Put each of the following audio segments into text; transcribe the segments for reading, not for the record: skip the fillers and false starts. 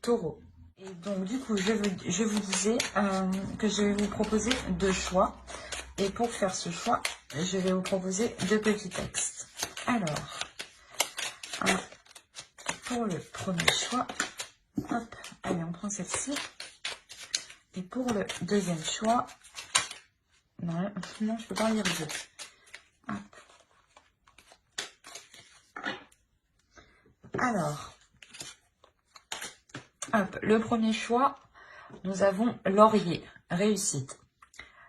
Taureau. Et donc du coup, je vous disais que je vais vous proposer 2 choix. Et pour faire ce choix, je vais vous proposer 2 petits textes. Alors, pour le premier choix, hop, allez, on prend celle-ci. Et pour le deuxième choix, non, je ne peux pas lire 2. Hop. Alors, hop, le premier choix, nous avons laurier, réussite.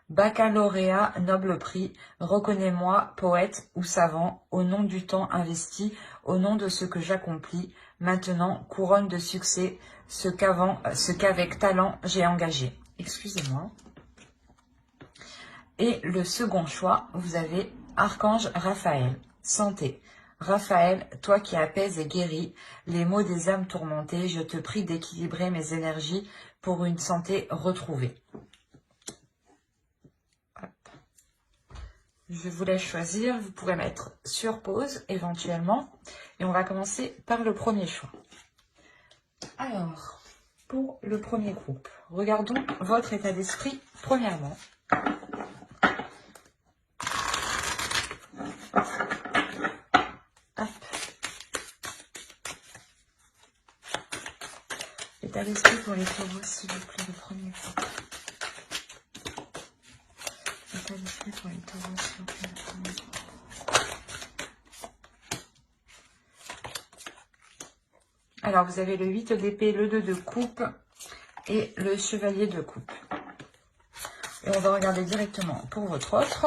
Baccalauréat, noble prix, reconnais-moi, poète ou savant, au nom du temps investi, au nom de ce que j'accomplis, maintenant, couronne de succès, ce qu'avec talent j'ai engagé. Excusez-moi. Et le second choix, vous avez Archange Raphaël, santé. Raphaël, toi qui apaises et guéris les maux des âmes tourmentées, je te prie d'équilibrer mes énergies pour une santé retrouvée. Je vous laisse choisir, vous pourrez mettre sur pause éventuellement. Et on va commencer par le premier choix. Alors, pour le premier groupe, regardons votre état d'esprit premièrement. Hop. État d'esprit pour les taureaux, s'il vous plaît, le premier groupe. État d'esprit pour les taureaux, s'il vous plaît, le premier groupe. Alors, vous avez le 8 d'épée, le 2 de coupe et le chevalier de coupe. Et on va regarder directement pour votre autre.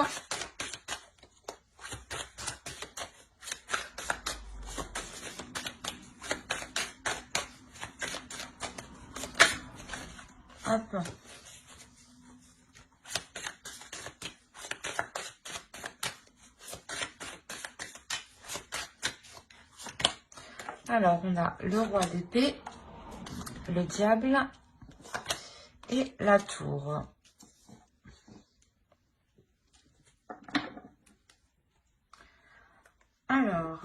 Hop. Alors, on a le roi d'épée, le diable et la tour. Alors,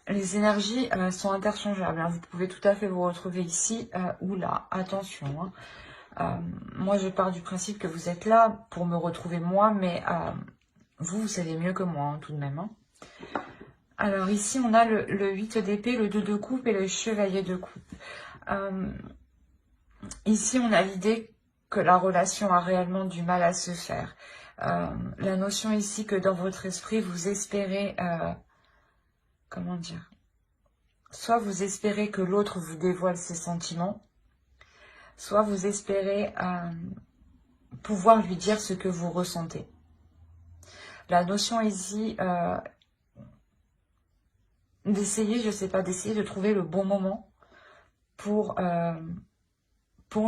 les énergies sont interchangeables. Vous pouvez tout à fait vous retrouver ici ou là. Attention. Moi, je pars du principe que vous êtes là pour me retrouver moi, mais vous savez mieux que moi, tout de même. Alors, ici, on a le 8 d'épée, le 2 de coupe et le chevalier de coupe. Ici, on a l'idée que la relation a réellement du mal à se faire. La notion ici que dans votre esprit, vous espérez... comment dire? Soit vous espérez que l'autre vous dévoile ses sentiments, soit vous espérez pouvoir lui dire ce que vous ressentez. La notion ici... d'essayer, je sais pas, d'essayer de trouver le bon moment pour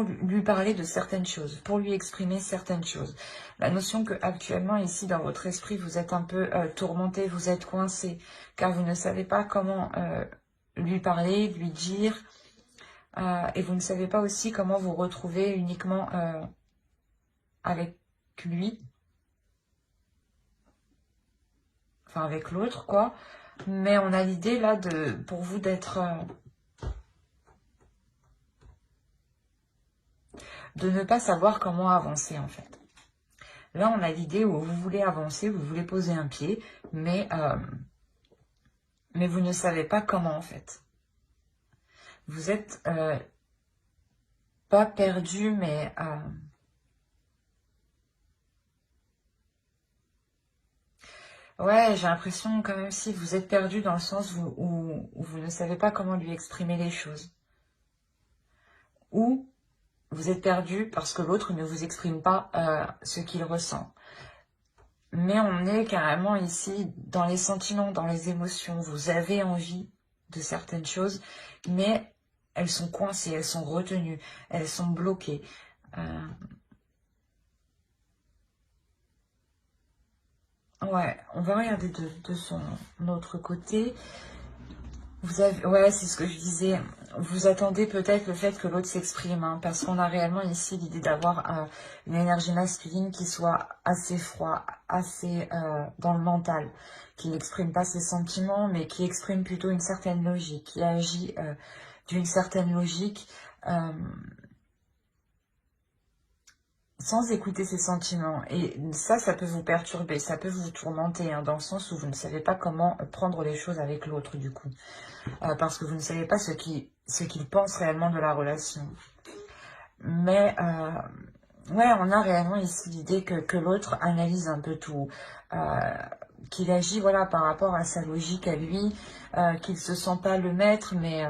lui parler de certaines choses, pour lui exprimer certaines choses. La notion que actuellement ici dans votre esprit, vous êtes un peu tourmenté, vous êtes coincé, car vous ne savez pas comment lui parler, lui dire, et vous ne savez pas aussi comment vous retrouver uniquement avec lui, enfin avec l'autre, quoi. Mais on a l'idée là pour vous d'être... de ne pas savoir comment avancer en fait. Là, on a l'idée où vous voulez avancer, vous voulez poser un pied, mais vous ne savez pas comment en fait. Vous êtes pas perdu, mais ouais, j'ai l'impression quand même si vous êtes perdu dans le sens où vous ne savez pas comment lui exprimer les choses. Ou vous êtes perdu parce que l'autre ne vous exprime pas ce qu'il ressent. Mais on est carrément ici dans les sentiments, dans les émotions. Vous avez envie de certaines choses, mais elles sont coincées, elles sont retenues, elles sont bloquées. Ouais, on va regarder de son autre côté. Vous avez, ouais, c'est ce que je disais. Vous attendez peut-être le fait que l'autre s'exprime, hein, parce qu'on a réellement ici l'idée d'avoir une énergie masculine qui soit assez froid, assez dans le mental, qui n'exprime pas ses sentiments, mais qui exprime plutôt une certaine logique, qui agit d'une certaine logique. euh, Sans écouter ses sentiments. Et ça peut vous perturber, ça peut vous tourmenter, hein, dans le sens où vous ne savez pas comment prendre les choses avec l'autre, du coup. Parce que vous ne savez pas ce qu'il pense réellement de la relation. Mais, ouais, on a réellement ici l'idée que l'autre analyse un peu tout. Qu'il agit, voilà, par rapport à sa logique à lui, qu'il se sent pas le maître, mais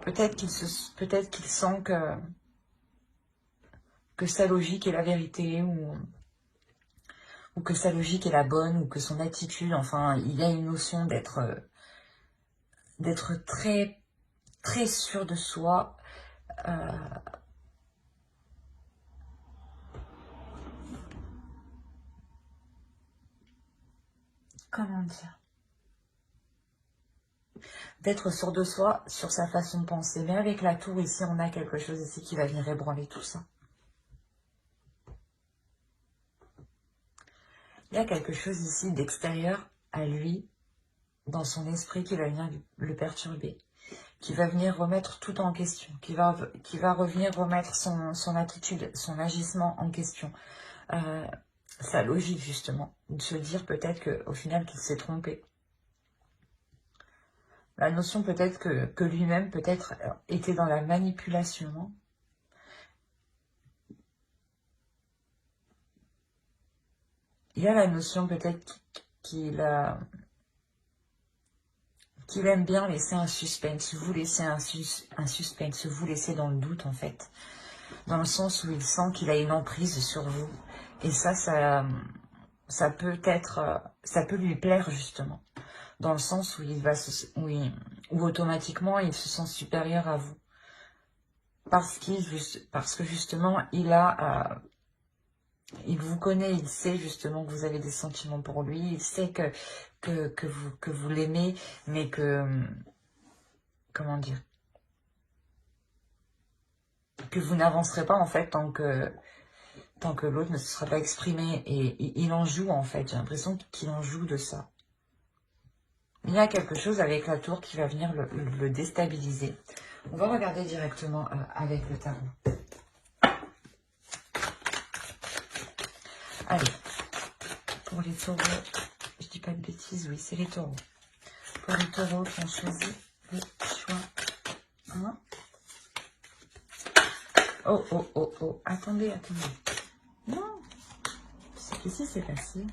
peut-être qu'il sent que sa logique est la vérité, ou que sa logique est la bonne, ou que son attitude, enfin, il y a une notion d'être très, très sûr de soi. Comment dire? D'être sûr de soi sur sa façon de penser. Mais avec la tour, ici, on a quelque chose ici qui va venir ébranler tout ça. Il y a quelque chose ici d'extérieur à lui, dans son esprit, qui va venir le perturber, qui va venir remettre tout en question, qui va revenir remettre son attitude, son agissement en question. Sa logique, justement, de se dire peut-être qu'au final, qu'il s'est trompé. La notion peut-être que lui-même, peut-être, était dans la manipulation. Il y a la notion peut-être qu'il aime bien laisser un suspense, vous laisser un suspense, vous laisser dans le doute, en fait. Dans le sens où il sent qu'il a une emprise sur vous. Et ça peut être, ça peut lui plaire, justement. Dans le sens où où automatiquement il se sent supérieur à vous. Parce que justement, il vous connaît, il sait justement que vous avez des sentiments pour lui, il sait que vous l'aimez, mais comment dire, que vous n'avancerez pas en fait tant que l'autre ne se sera pas exprimé. Et il en joue en fait, j'ai l'impression qu'il en joue de ça. Il y a quelque chose avec la tour qui va venir le déstabiliser. On va regarder directement avec le tarot. Allez, pour les taureaux, je dis pas de bêtises, oui, c'est les taureaux. Pour les taureaux qui ont choisi le choix 1. Oh, oh, oh, oh, attendez. Non, qu'est-ce qui s'est passé?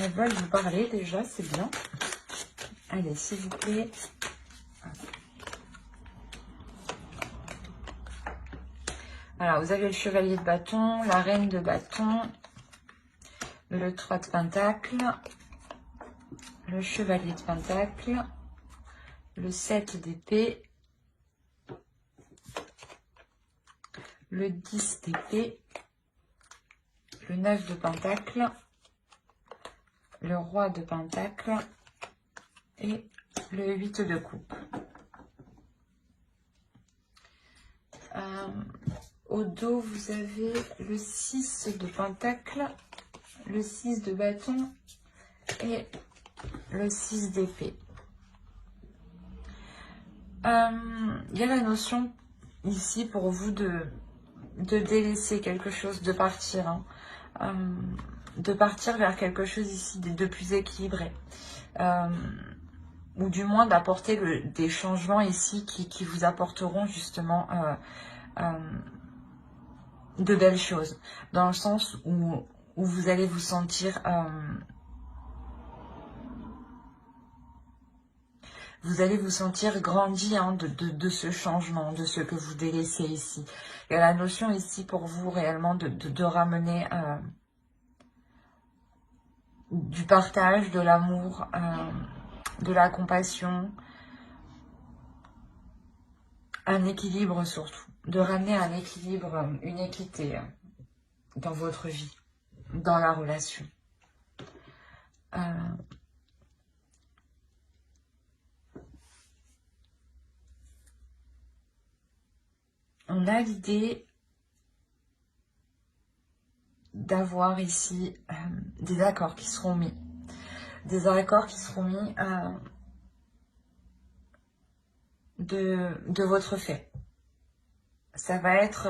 Elles veulent vous parler déjà, c'est bien. Allez, s'il vous plaît. Alors, vous avez le chevalier de bâton, la reine de bâton, le 3 de pentacle, le chevalier de pentacle, le 7 d'épée, le 10 d'épée, le 9 de pentacle, le roi de pentacle et le 8 de coupe. Au dos, vous avez le 6 de pentacle, le 6 de bâton et le 6 d'épée. Il y a la notion ici pour vous de délaisser quelque chose, de partir. De partir vers quelque chose ici de plus équilibré. Ou du moins d'apporter des changements ici qui vous apporteront justement de belles choses. Dans le sens où vous allez vous sentir... vous allez vous sentir grandi de ce changement, de ce que vous délaissez ici. Il y a la notion ici pour vous réellement de ramener du partage, de l'amour, de la compassion, un équilibre surtout, de ramener un équilibre, une équité dans votre vie, dans la relation. On a l'idée d'avoir ici des accords qui seront mis. Des accords qui seront mis de votre fait. Ça va être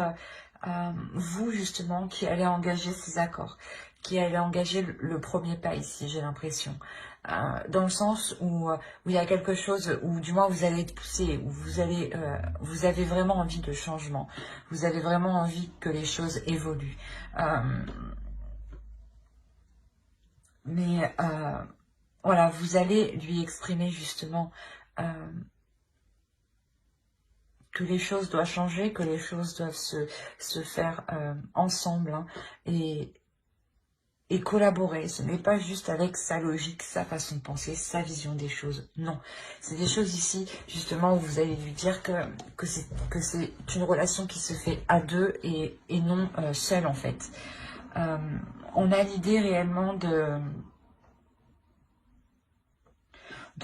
vous justement qui allez engager ces accords, qui allez engager le premier pas ici, j'ai l'impression. Dans le sens où il y a quelque chose, où du moins vous allez être poussé, où vous avez vraiment envie de changement, vous avez vraiment envie que les choses évoluent. Mais voilà, vous allez lui exprimer justement que les choses doivent changer, que les choses doivent se faire ensemble, hein, et collaborer. Ce n'est pas juste avec sa logique, sa façon de penser, sa vision des choses. Non, c'est des choses ici, justement, où vous allez lui dire que c'est une relation qui se fait à deux et non seule, en fait. On a l'idée réellement de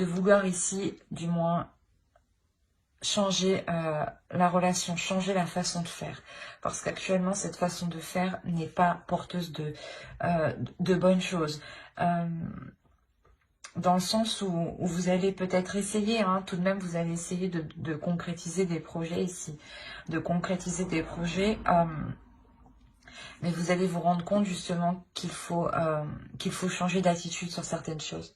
vouloir ici, du moins, changer la relation, changer la façon de faire. Parce qu'actuellement, cette façon de faire n'est pas porteuse de bonnes choses. Dans le sens où vous allez peut-être essayer, hein, tout de même, vous allez essayer de concrétiser des projets ici. De concrétiser des projets, mais vous allez vous rendre compte justement qu'il faut changer d'attitude sur certaines choses.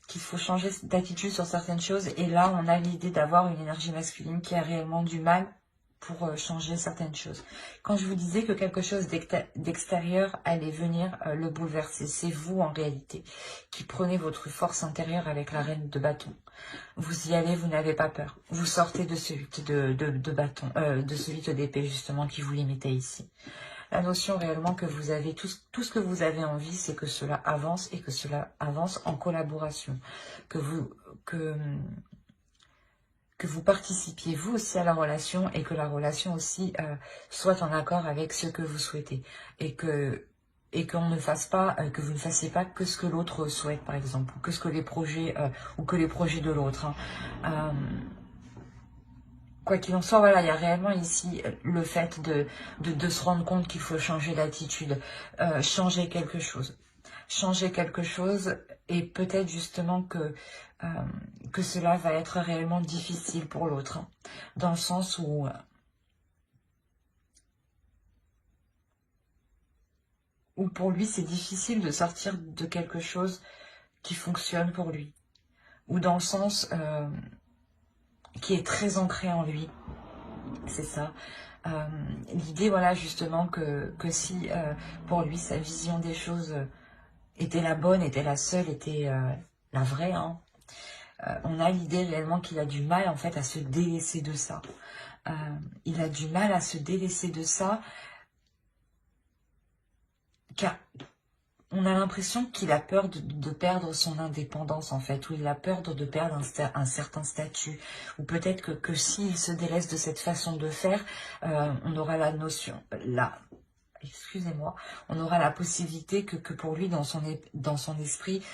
Qu'il faut changer d'attitude sur certaines choses. Et là, on a l'idée d'avoir une énergie masculine qui a réellement du mal pour changer certaines choses. Quand je vous disais que quelque chose d'extérieur allait venir le bouleverser, c'est vous en réalité qui prenez votre force intérieure avec la reine de bâton. Vous y allez, vous n'avez pas peur. Vous sortez de ce 8 de bâton, de ce 8 d'épée justement qui vous limitait ici. La notion réellement que vous avez, tout ce que vous avez envie, c'est que cela avance et que cela avance en collaboration. Que vous participiez vous aussi à la relation et que la relation aussi soit en accord avec ce que vous souhaitez. Et qu'on ne fasse pas, que vous ne fassiez pas que ce que l'autre souhaite, par exemple, ou que ce que les projets, ou que les projets de l'autre. Hein. Quoi qu'il en soit, voilà, il y a réellement ici le fait de se rendre compte qu'il faut changer d'attitude, changer quelque chose. Changer quelque chose et peut-être justement que cela va être réellement difficile pour l'autre. Hein, dans le sens où pour lui c'est difficile de sortir de quelque chose qui fonctionne pour lui. Ou dans le sens qui est très ancré en lui. C'est ça. L'idée, voilà, justement, que si pour lui, sa vision des choses était la bonne, était la seule, était la vraie, hein, on a l'idée réellement qu'il a du mal, en fait, à se délaisser de ça. Il a du mal à se délaisser de ça, car on a l'impression qu'il a peur de perdre son indépendance, en fait, ou il a peur de perdre un certain statut, ou peut-être que s'il se délaisse de cette façon de faire, on aura la notion, excusez-moi, on aura la possibilité que pour lui, dans son esprit,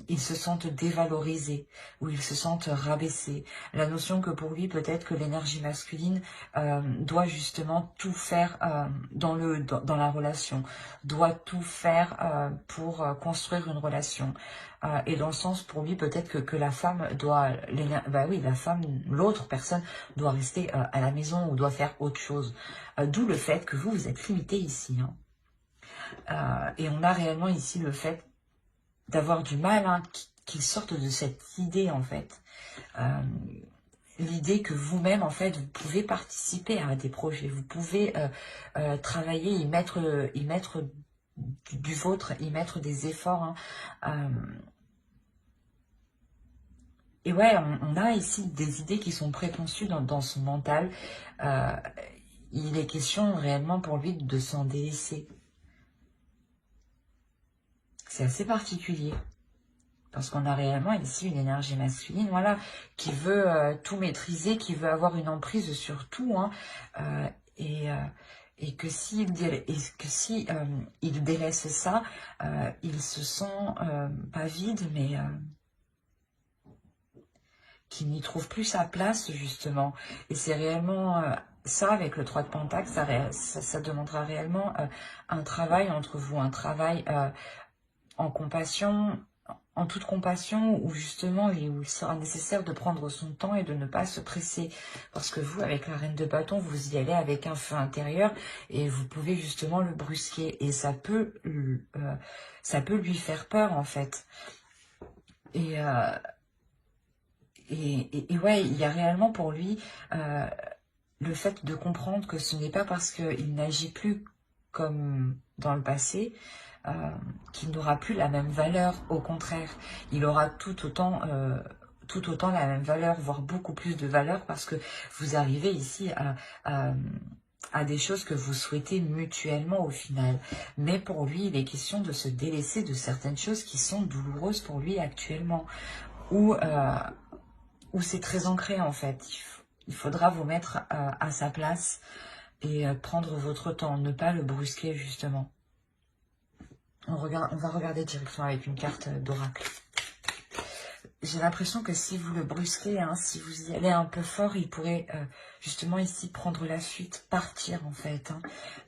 il se sente dévalorisé, ou il se sente rabaissé. La notion que pour lui, peut-être que l'énergie masculine doit justement tout faire dans la relation, doit tout faire pour construire une relation. Et dans le sens, pour lui, peut-être que la femme doit, l'autre personne doit rester à la maison ou doit faire autre chose. D'où le fait que vous êtes limité ici. Hein. Et on a réellement ici le fait d'avoir du mal, hein, qu'il sorte de cette idée, en fait. L'idée que vous-même, en fait, vous pouvez participer à des projets, vous pouvez travailler, y mettre du vôtre, y mettre des efforts. Hein. Et ouais, on a ici des idées qui sont préconçues dans son mental. Il est question réellement pour lui de s'en délaisser. C'est assez particulier. Parce qu'on a réellement ici une énergie masculine, voilà, qui veut tout maîtriser, qui veut avoir une emprise sur tout, hein, et que si il délaisse ça, il se sent pas vide, mais qu'il n'y trouve plus sa place, justement. Et c'est réellement ça, avec le 3 de Pentacle, ça demandera réellement un travail entre vous, un travail en compassion, en toute compassion, où justement il sera nécessaire de prendre son temps et de ne pas se presser. Parce que vous, avec la reine de bâton, vous y allez avec un feu intérieur et vous pouvez justement le brusquer. Et ça peut lui faire peur, en fait. Et ouais, il y a réellement pour lui le fait de comprendre que ce n'est pas parce qu'il n'agit plus comme dans le passé qu'il n'aura plus la même valeur. Au contraire, il aura tout autant la même valeur, voire beaucoup plus de valeur, parce que vous arrivez ici à des choses que vous souhaitez mutuellement au final. Mais pour lui, il est question de se délaisser de certaines choses qui sont douloureuses pour lui actuellement, où c'est très ancré en fait. Il faudra vous mettre à sa place et prendre votre temps, ne pas le brusquer justement. On va regarder directement avec une carte d'oracle. J'ai l'impression que si vous le brusquez, hein, si vous y allez un peu fort, il pourrait justement ici prendre la fuite, partir en fait. Hein.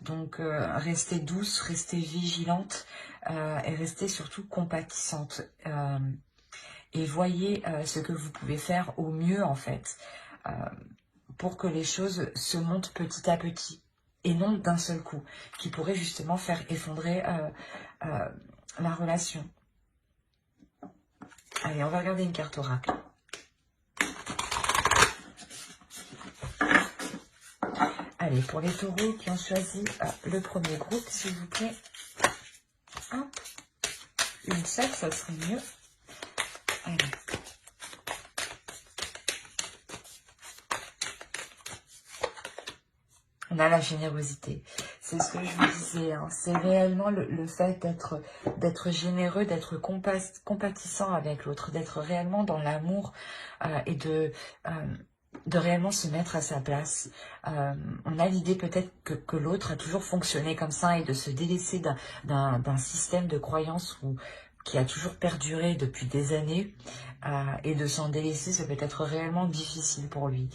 Donc restez douce, restez vigilante et restez surtout compatissante. Et voyez ce que vous pouvez faire au mieux en fait, pour que les choses se montent petit à petit et non d'un seul coup, qui pourrait justement faire effondrer la relation. Allez, on va regarder une carte oracle. Allez, pour les taureaux qui ont choisi le premier groupe, s'il vous plaît. Hop. Une seule, ça serait mieux. Allez. On a la générosité. C'est ce que je vous disais. Hein. C'est réellement le fait d'être généreux, d'être compatissant avec l'autre, d'être réellement dans l'amour et de réellement se mettre à sa place. On a l'idée peut-être que l'autre a toujours fonctionné comme ça et de se délaisser d'un système de croyance qui a toujours perduré depuis des années et de s'en délaisser, ça peut être réellement difficile pour lui.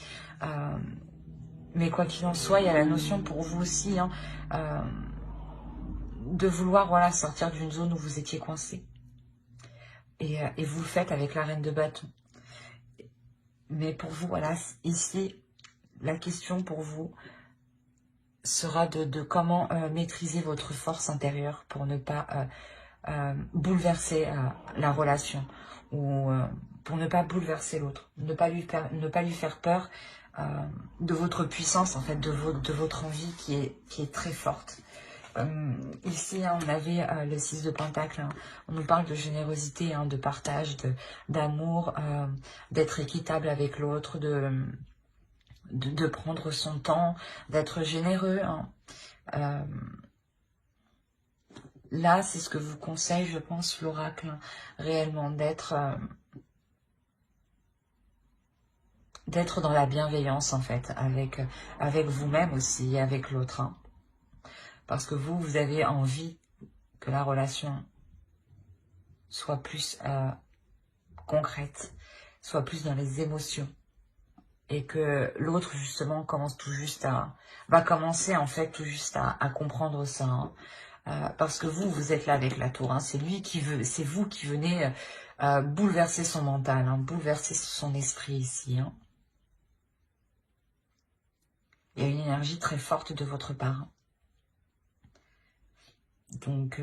Mais quoi qu'il en soit, il y a la notion pour vous aussi hein, de vouloir voilà, sortir d'une zone où vous étiez coincé. Et vous le faites avec la reine de bâton. Mais pour vous, voilà, ici, la question pour vous sera de comment maîtriser votre force intérieure pour ne pas bouleverser la relation ou pour ne pas bouleverser l'autre, ne pas lui faire peur de votre puissance, en fait, de votre envie qui est très forte. Ici, hein, on avait le 6 de Pentacle. Hein. On nous parle de générosité, hein, de partage, d'amour, d'être équitable avec l'autre, de prendre son temps, d'être généreux. Hein. Là, c'est ce que vous conseille, je pense, l'oracle, hein, réellement, d'être dans la bienveillance, en fait, avec vous-même aussi, avec l'autre. Hein. Parce que vous avez envie que la relation soit plus concrète, soit plus dans les émotions. Et que l'autre, justement, va commencer, en fait, tout juste à comprendre ça. Hein. Parce que vous êtes là avec la tour. Hein. C'est vous qui venez bouleverser son mental, hein, bouleverser son esprit ici. Hein. Il y a une énergie très forte de votre part. Donc,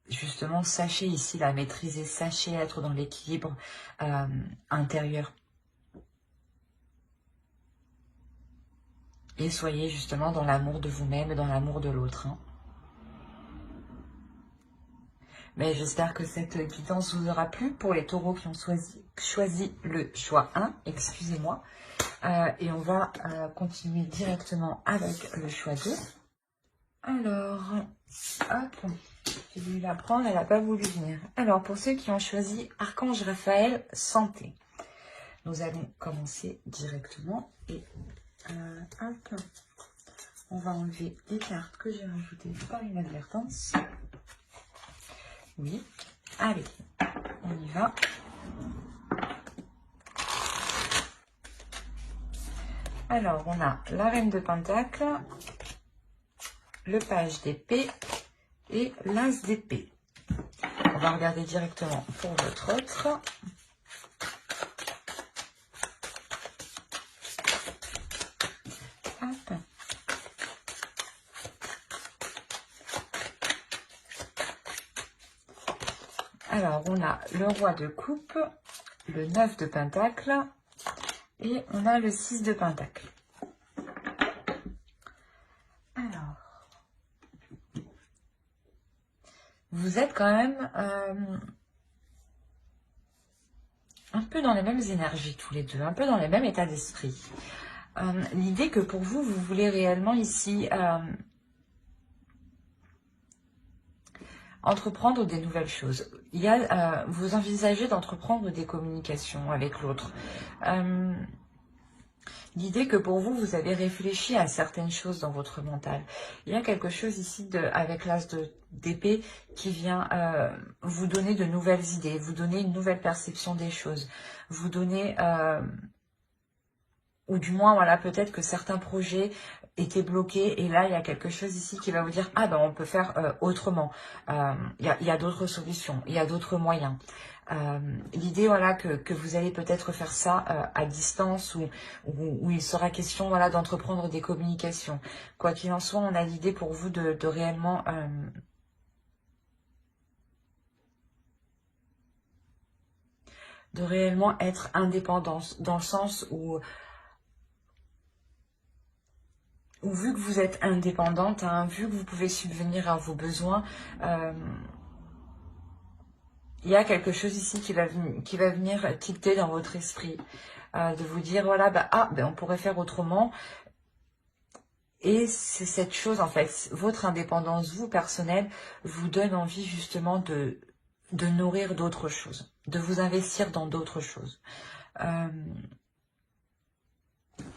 justement, sachez ici la maîtriser, sachez être dans l'équilibre intérieur. Et soyez justement dans l'amour de vous-même et dans l'amour de l'autre. Hein. Mais j'espère que cette guidance vous aura plu pour les taureaux qui ont choisi le choix 1, excusez-moi. Et on va continuer directement avec le choix 2. Alors, hop, j'ai voulu la prendre, elle n'a pas voulu venir. Alors, pour ceux qui ont choisi Archange Raphaël, santé. Nous allons commencer directement et hop, on va enlever les cartes que j'ai rajoutées par inadvertance. Oui, allez, on y va. Alors, on a la reine de Pentacle, le page d'épée et l'as d'épée. On va regarder directement pour votre autre. Hop. Alors, on a le roi de coupe, le 9 de Pentacle et on a le 6 de Pentacle. Alors, vous êtes quand même un peu dans les mêmes énergies tous les deux, un peu dans les mêmes états d'esprit. L'idée que pour vous, vous voulez réellement ici entreprendre des nouvelles choses. Il y a, vous envisagez d'entreprendre des communications avec l'autre. L'idée que pour vous, vous avez réfléchi à certaines choses dans votre mental. Il y a quelque chose ici avec l'as d'épée qui vient vous donner de nouvelles idées, vous donner une nouvelle perception des choses, vous donner, ou du moins, voilà, peut-être que certains projets étaient bloqués et là, il y a quelque chose ici qui va vous dire, ah ben, on peut faire autrement. Il y a d'autres solutions, il y a d'autres moyens. L'idée, voilà, que vous allez peut-être faire ça à distance ou il sera question, voilà, d'entreprendre des communications. Quoi qu'il en soit, on a l'idée pour vous de réellement être indépendant, dans le sens où vu que vous êtes indépendante, hein, vu que vous pouvez subvenir à vos besoins, il y a quelque chose ici qui va venir tilter dans votre esprit, de vous dire, voilà, bah, on pourrait faire autrement. Et c'est cette chose, en fait, votre indépendance, vous, personnelle, vous donne envie justement de nourrir d'autres choses, de vous investir dans d'autres choses.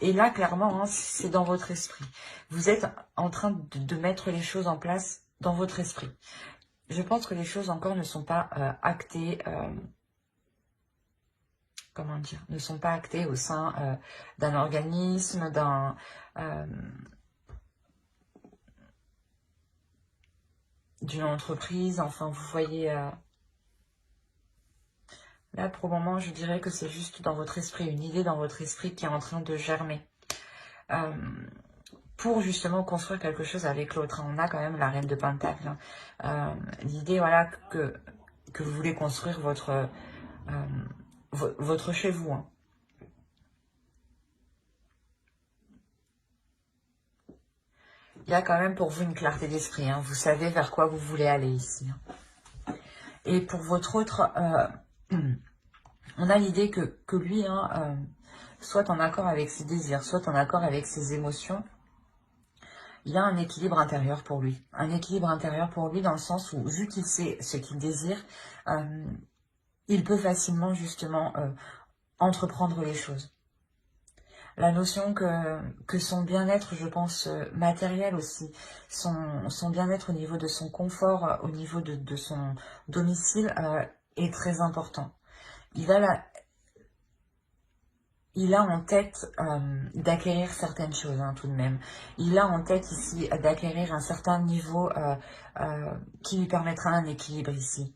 Et là, clairement, hein, c'est dans votre esprit. Vous êtes en train de mettre les choses en place dans votre esprit. Je pense que les choses encore ne sont pas actées, comment dire, ne sont pas actées au sein d'un organisme, d'une entreprise. Enfin, vous voyez, là, pour le moment, je dirais que c'est juste dans votre esprit, une idée dans votre esprit qui est en train de germer. Pour justement construire quelque chose avec l'autre. On a quand même la reine de Pentacle. L'idée, voilà, que vous voulez construire votre chez vous. Hein. Il y a quand même pour vous une clarté d'esprit. Hein. Vous savez vers quoi vous voulez aller ici. Et pour votre autre, on a l'idée que lui, hein, soit en accord avec ses désirs, soit en accord avec ses émotions, il y a un équilibre intérieur pour lui. Un équilibre intérieur pour lui dans le sens où, vu qu'il sait ce qu'il désire, il peut facilement justement entreprendre les choses. La notion que son bien-être, je pense, matériel aussi, son bien-être au niveau de son confort, au niveau de son domicile, est très important. Il a en tête d'acquérir certaines choses, hein, tout de même. Il a en tête ici d'acquérir un certain niveau qui lui permettra un équilibre ici.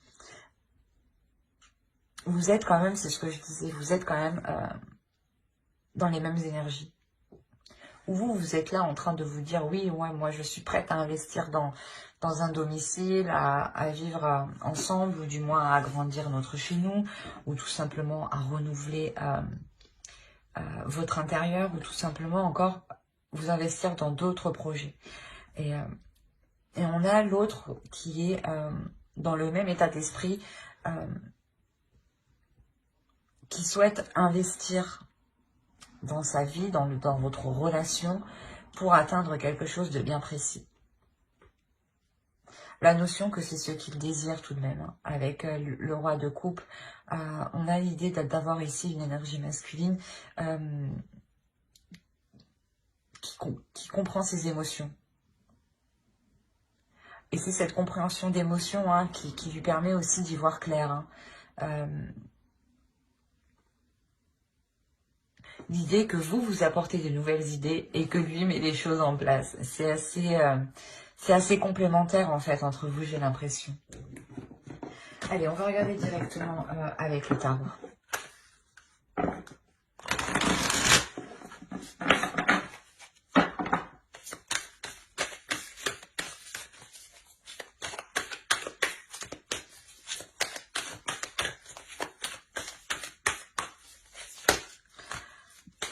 Vous êtes quand même, c'est ce que je disais, vous êtes quand même dans les mêmes énergies. Vous êtes là en train de vous dire, oui, ouais, moi je suis prête à investir dans un domicile, à vivre ensemble, ou du moins à agrandir notre chez nous, ou tout simplement à renouveler votre intérieur, ou tout simplement encore vous investir dans d'autres projets. Et on a l'autre qui est dans le même état d'esprit, qui souhaite investir dans sa vie, dans votre relation, pour atteindre quelque chose de bien précis. la notion que c'est ce qu'il désire tout de même. Hein. Avec le roi de coupe, on a l'idée d'avoir ici une énergie masculine qui comprend ses émotions. Et c'est cette compréhension d'émotions hein, qui lui permet aussi d'y voir clair. Hein. L'idée que vous apportez de nouvelles idées et que lui met les choses en place. C'est assez complémentaire en fait entre vous, j'ai l'impression. Allez, on va regarder directement avec le tarot.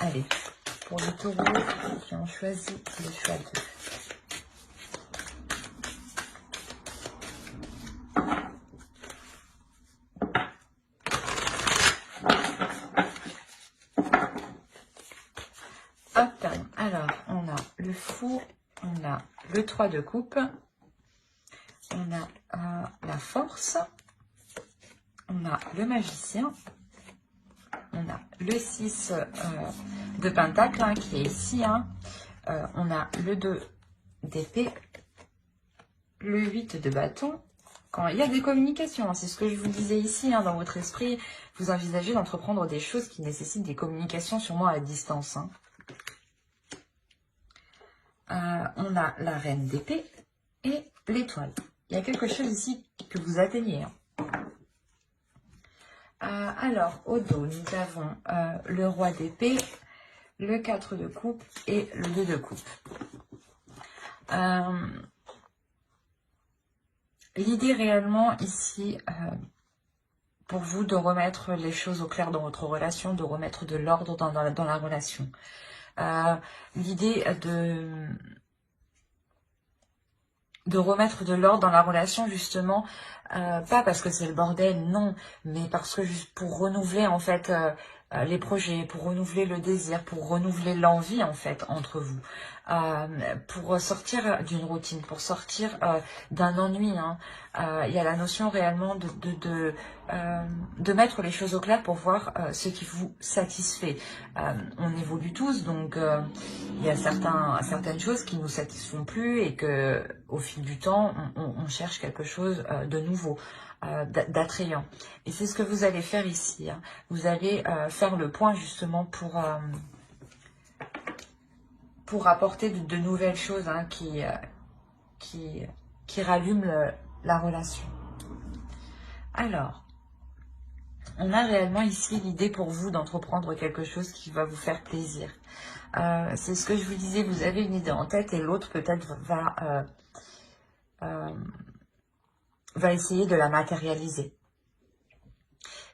Allez, pour les taureaux qui ont choisi le cheval de... Hop, alors, on a le fou, on a le 3 de coupe, on a la force, on a le magicien, on a le 6 de pentacle hein, qui est ici, hein. On a le 2 d'épée, le 8 de bâton. Quand il y a des communications, hein, c'est ce que je vous disais ici, hein, dans votre esprit, vous envisagez d'entreprendre des choses qui nécessitent des communications sûrement à distance. Hein. On a la reine d'épée et l'étoile. Il y a quelque chose ici que vous atteignez. Hein. Alors, au dos, nous avons le roi d'épée, le 4 de coupe et le 2 de coupe. L'idée réellement ici, pour vous, de remettre les choses au clair dans votre relation, de remettre de l'ordre dans la relation. L'idée de remettre de l'ordre dans la relation, justement, pas parce que c'est le bordel, non, mais parce que juste pour renouveler, en fait, les projets, pour renouveler le désir, pour renouveler l'envie, en fait, entre vous, pour sortir d'une routine, pour sortir d'un ennui, hein. Il y a la notion réellement de mettre les choses au clair pour voir ce qui vous satisfait. On évolue tous, donc il y a certaines choses qui ne nous satisfont plus et que au fil du temps, on cherche quelque chose de nouveau, d'attrayant. Et c'est ce que vous allez faire ici. Hein. Vous allez faire le point justement pour apporter de nouvelles choses hein, qui rallument la relation. Alors, on a réellement ici l'idée pour vous d'entreprendre quelque chose qui va vous faire plaisir. C'est ce que je vous disais, vous avez une idée en tête et l'autre peut-être va essayer de la matérialiser.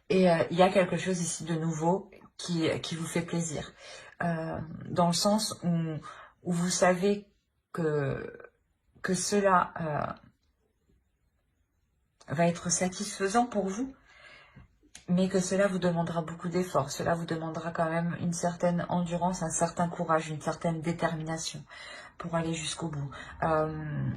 Et il y a quelque chose ici de nouveau qui vous fait plaisir. Dans le sens où vous savez que cela va être satisfaisant pour vous, mais que cela vous demandera beaucoup d'efforts. Cela vous demandera quand même une certaine endurance, un certain courage, une certaine détermination pour aller jusqu'au bout.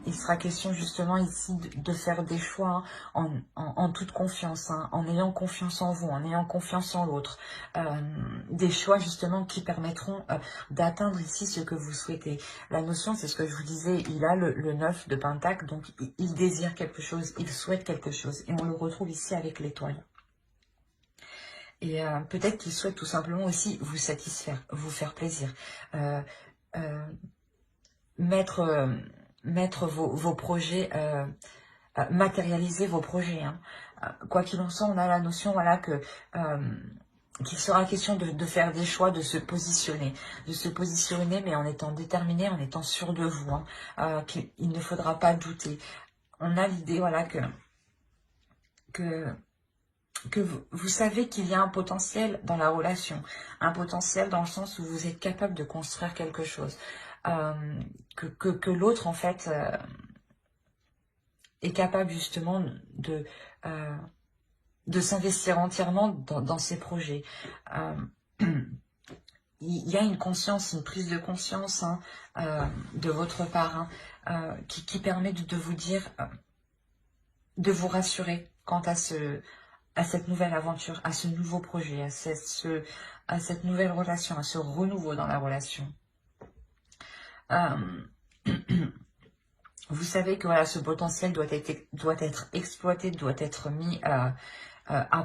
Il sera question justement ici de faire des choix en toute confiance, hein, en ayant confiance en vous, en ayant confiance en l'autre. Des choix justement qui permettront d'atteindre ici ce que vous souhaitez. La notion, c'est ce que je vous disais, il a le 9 de pentacle, donc il désire quelque chose, il souhaite quelque chose. Et on le retrouve ici avec l'étoile. Et peut-être qu'il souhaite tout simplement aussi vous satisfaire, vous faire plaisir. Mettre vos projets, matérialiser vos projets. Hein. Quoi qu'il en soit, on a la notion voilà, qu'il sera question de faire des choix, de se positionner, mais en étant déterminé, en étant sûr de vous, hein, qu'il ne faudra pas douter. On a l'idée voilà, que vous savez qu'il y a un potentiel dans la relation, un potentiel dans le sens où vous êtes capable de construire quelque chose, que l'autre en fait est capable justement de s'investir entièrement dans ses projets. Il y a une conscience, une prise de conscience hein, de votre part hein, qui permet de vous dire vous rassurer quant à cette nouvelle aventure, à ce nouveau projet, à cette nouvelle relation, à ce renouveau dans la relation. Vous savez que voilà, ce potentiel doit être exploité, doit être mis à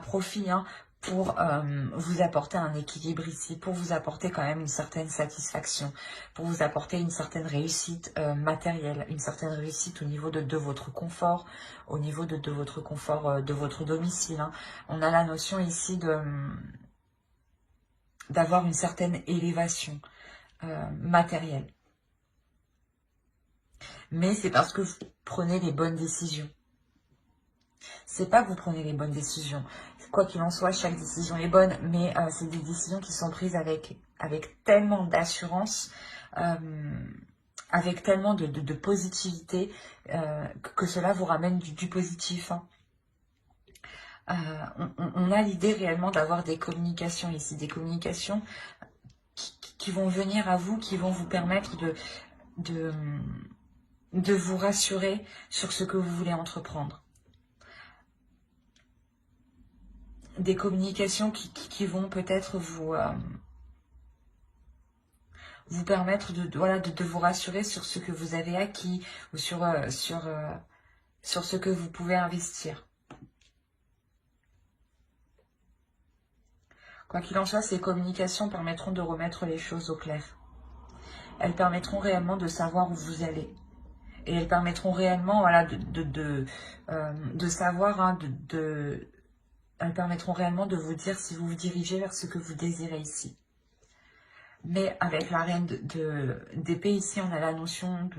profit, hein, pour vous apporter un équilibre ici, pour vous apporter quand même une certaine satisfaction, pour vous apporter une certaine réussite matérielle, une certaine réussite au niveau de votre confort, au niveau de votre confort, de votre domicile, hein. On a la notion ici d'avoir une certaine élévation matérielle. Mais c'est parce que vous prenez les bonnes décisions. C'est pas que vous prenez les bonnes décisions. Quoi qu'il en soit, chaque décision est bonne, mais c'est des décisions qui sont prises avec tellement d'assurance, avec tellement de positivité, que cela vous ramène du positif, hein. On a l'idée réellement d'avoir des communications ici, des communications qui vont venir à vous, qui vont vous permettre de vous rassurer sur ce que vous voulez entreprendre. Des communications qui vont peut-être vous permettre de vous rassurer sur ce que vous avez acquis ou sur ce que vous pouvez investir. Quoi qu'il en soit, ces communications permettront de remettre les choses au clair. Elles permettront réellement de savoir où vous allez. Et elles permettront réellement voilà, de savoir, hein, elles permettront réellement de vous dire si vous vous dirigez vers ce que vous désirez ici. Mais avec la reine d'épée ici, on a la notion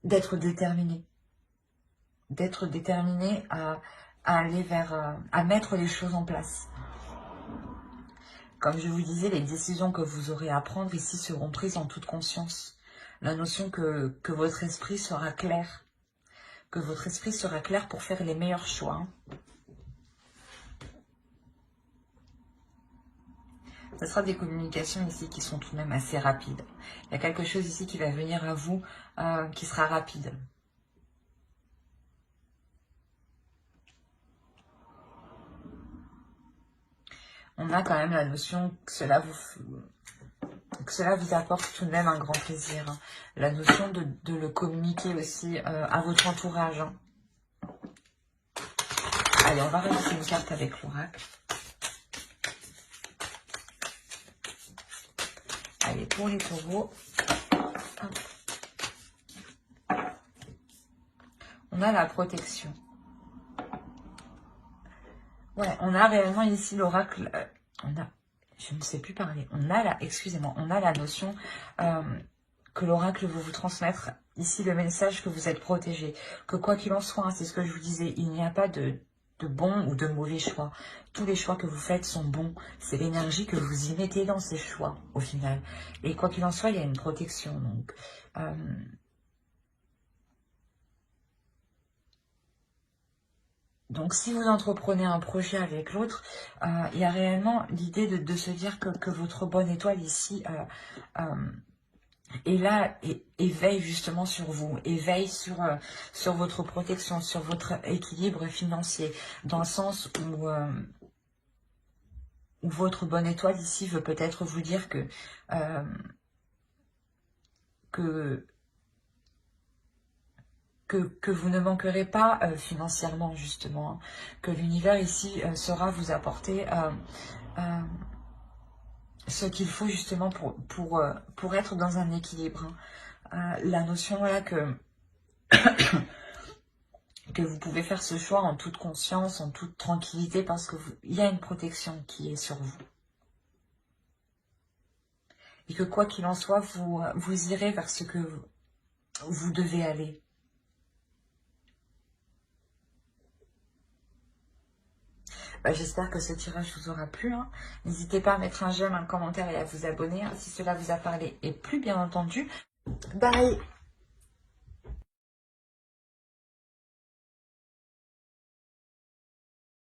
d'être déterminé. D'être déterminé à aller à mettre les choses en place. Comme je vous disais, les décisions que vous aurez à prendre ici seront prises en toute conscience. La notion que votre esprit sera clair. Que votre esprit sera clair pour faire les meilleurs choix, hein. Ce sera des communications ici qui sont tout de même assez rapides. Il y a quelque chose ici qui va venir à vous, qui sera rapide. On a quand même la notion que cela vous apporte tout de même un grand plaisir, hein. La notion de le communiquer aussi à votre entourage, hein. Allez, on va rajouter une carte avec l'oracle. Allez, pour les taureaux, hop. On a la protection. Ouais, on a réellement ici l'oracle, je ne sais plus parler, excusez-moi, on a la notion que l'oracle veut vous transmettre ici le message que vous êtes protégé, que quoi qu'il en soit, hein, c'est ce que je vous disais, il n'y a pas de bons ou de mauvais choix. Tous les choix que vous faites sont bons. C'est l'énergie que vous y mettez dans ces choix, au final. Et quoi qu'il en soit, il y a une protection. Donc, si vous entreprenez un projet avec l'autre, il y a réellement l'idée de se dire que votre bonne étoile ici est là et veille justement sur vous, et veille sur votre protection, sur votre équilibre financier, dans le sens où votre bonne étoile ici veut peut-être vous dire que vous ne manquerez pas financièrement, justement, hein. Que l'univers ici saura vous apporter ce qu'il faut justement pour être dans un équilibre, hein. La notion voilà, que vous pouvez faire ce choix en toute conscience, en toute tranquillité, parce qu'il y a une protection qui est sur vous. Et que quoi qu'il en soit, vous irez vers ce que vous devez aller. J'espère que ce tirage vous aura plu, hein. N'hésitez pas à mettre un j'aime, un commentaire et à vous abonner, hein, si cela vous a parlé. Et plus bien entendu, bye!